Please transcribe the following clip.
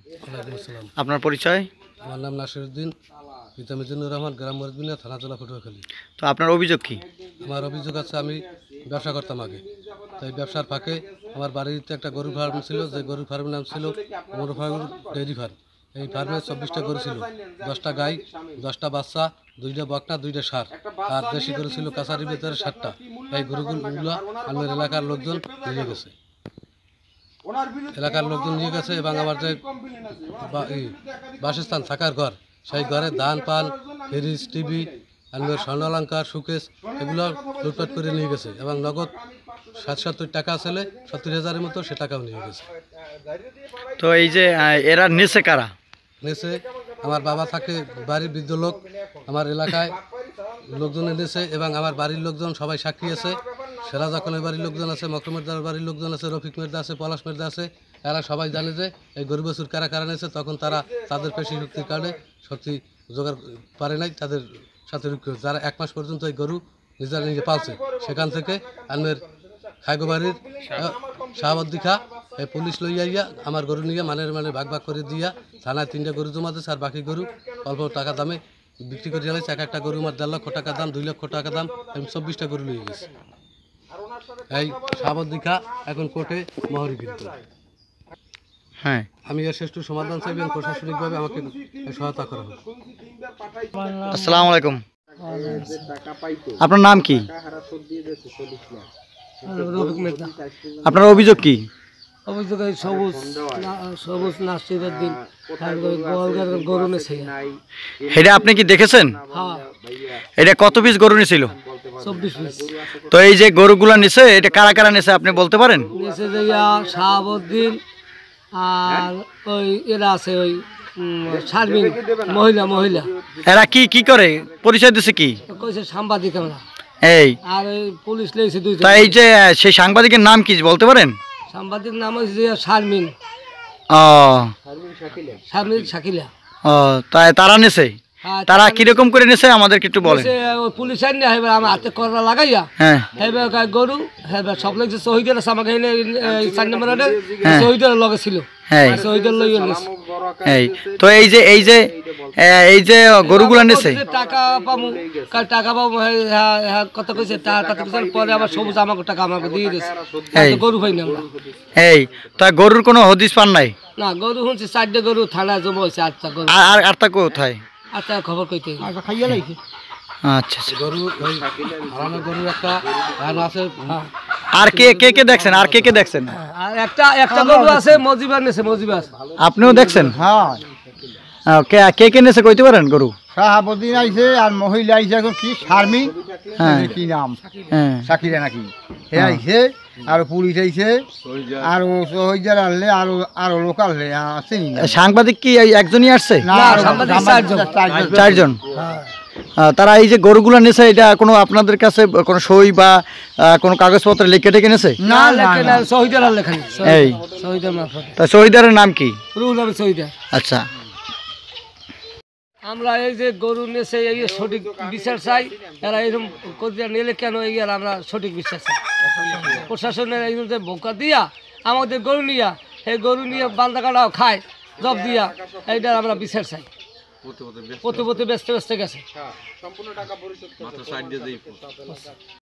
ওয়ালাইকুম আসসালাম। আপনার পরিচয়? আমার নাম নাসিরউদ্দিন, পিতা মিজানুর রহমান, গ্রাম মরদবিনা, থানা জেলা পটুয়াখালী। তো আপনার অভিযোগ কি? আমার অভিযোগ আছে, আমি ব্যবসা করতাম আগে। তো এই ব্যবসার ফাঁকে আমার বাড়িতে একটা গরুর ফার্ম ছিল, যে গরুর ফার্মের নাম ছিল মোরফাগুর ডেয়ারি ফার্ম। এই ফার্মে 24টা গরু ছিল, 10টা গাই, 10টা বাচ্চা, 2টা বকনা, 2টা ষাঁড়, আর দেশি গরু ছিল কাছারির ভিতরে 7টা। এই গরুগুলো আমার এলাকার লোকজন নিয়ে গেছে, এবং আমার যে বাসস্থান থাকার ঘর, সেই ঘরে ধান পাল, ফ্রিজ, টিভি, আমার স্বর্ণ অলঙ্কার, সুকেশ, এগুলো লুটপাট করে নিয়ে গেছে, এবং নগদ 70 টাকা ছিল, 70,000-এর মতো, সে টাকাও নিয়ে গেছে। তো এই যে এরা নেছে কারা? নেছে আমার বাবা থাকে, বাড়ির বৃদ্ধ লোক, আমার এলাকায় লোকজন এনেছে, এবং আমার বাড়ির লোকজন সবাই সাক্ষী আছে। সেরা যখনের বাড়ির লোকজন আছে, মকরম মের্দার বাড়ির লোকজন আছে, রফিক মের্দা আছে, পলাশ মের্দা আছে। এরা সবাই জানে যে এই গরু বছর কারা কারা নিয়েছে। তখন তারা তাদের পেশি শক্তির কারণে শক্তি জোগাড় পারে নাই, তাদের সাথে যারা 1 মাস পর্যন্ত এই গরু নিজেরা নিজে পালছে, সেখান থেকে আমের খাইগোবাড়ির শাহাবদ্দি খা এই পুলিশ লইয়া আমার গরু নিয়ে মানে ভাগ ভাগ করে দিয়া থানায় 3টা গরু জমা দিয়েছে, আর বাকি গরু অল্প টাকা দামে বিক্রি করে দিয়েছে। একটা গরু আমার 1.5 লক্ষ টাকা দাম, 2 লক্ষ টাকা দাম, আমি 24টা গরু নিয়ে গেছি। এই শাহাবদ্দি খা এখন কোর্টে মহরি কিন্তু। হ্যাঁ, আমি এর শ্রেষ্ঠ সমাধান চাই এবং প্রশাসনিকভাবে আমাকে সহায়তা করা হোক। আসসালামু আলাইকুম। আপনার নাম কি? রফিক মের্দা। আপনার অভিযোগ কি? অভিযোগ এই সবুজ নাসিরউদ্দিন গরু নেছে। এটা আপনি কি দেখেছেন? হ্যাঁ, এটা কত পিস গরু নিছিল? 24 পিস তো এই যে গরুগুলো নিছে, এটা কারা কারা নিছে আপনি বলতে পারেন? নেছে যে শাহাবুদ্দিন, আর ওই এরা আছে, ওই শারমিন, মহিলা। এরা কি কি করে? পরিচয় দিছে কি? কইছে সাংবাদিক আমরা। এই আর এই পুলিশ লেগেছে 2জন। তা এই যে সেই সাংবাদিকের নাম কি বলতে পারেন? সাংবাদিক নাম হচ্ছে যে শারমিন, ও শাকিলা। ও, তাই তারা নেছে? হ্যাঁ, তারা কিরকম করে নেছে আমাদেরকে একটু বলেন। ওই পুলিশ আইন হেবে আমার হাতে করা লাগাইয়া, হ্যাঁ, হেবে গরু হেবে সব লোক যে শহীদের আছে আমাকে 4 নম্বর রোডে শহীদের লগে ছিল। হ্যাঁ, শহীদের লইয়া নিছে। এই তো এই যে গরুগুলা নেছে, টাকা পাবো, টাকা পাবো, কত কইছে টাকা কত কইছে, পরে আবার সবুজ আমাকে টাকা আমাকে দিয়ে দিয়েছে। গরু পাই না আমরা। এই তা গরুর কোনো হদিস পান নাই? না, গরু শুনছি 4টা গরু থানায় জমা হয়েছে, 8টা গরু। আর আরটা কোথায়? আচ্ছা, খবর কইতে খাইয়া লাগছে। আচ্ছা আচ্ছা। গরু ওই হারানো গরু একটা আছে। আর কে দেখছেন? আর কে দেখছেন? আর একটা গরু আছে, মজিবার নেছে, মজিবার। আপনিও দেখছেন? হ্যাঁ, কে নেছে কইতে পারেন গরু? শাহাবুদ্দিন আইছে, আর মহিলা আইছে এখন কি শারমিন, হ্যাঁ, কি নাম, হ্যাঁ, সাকিরা নাকি, হে আইছে, আর পুলিশ আইছে, আর শহীদার আনলে, আরো লোক আনলে, চিনি না। সাংবাদিক কি একজনই আসছে? না, সাংবাদিক 4 জন। তারা এই যে গরুগুলো নেছে, এটা কোনো আপনাদের কাছে কোনো সই বা কোনো কাগজপত্র লিখে টেকে নেছে? না, লেখে না, শহীদের আর লেখা নেই। এই শহীদের মারফত। তা শহীদারের নাম কি? রুহুল আমিন শহীদার। আচ্ছা, আমরা এই যে গরু নেছে, এই সঠিক বিচার চাই। এরা এরকম করিয়া নিলে কেন, এই আর আমরা সঠিক বিচার চাই। প্রশাসনের এই যে বোকা দিয়া আমাদের গরু নিয়া, এই গরু নিয়ে বান্দা কাটাও খায়, জব দিয়া, এইটার আমরা বিচার চাই। প্রতি ব্যস্ত গেছে।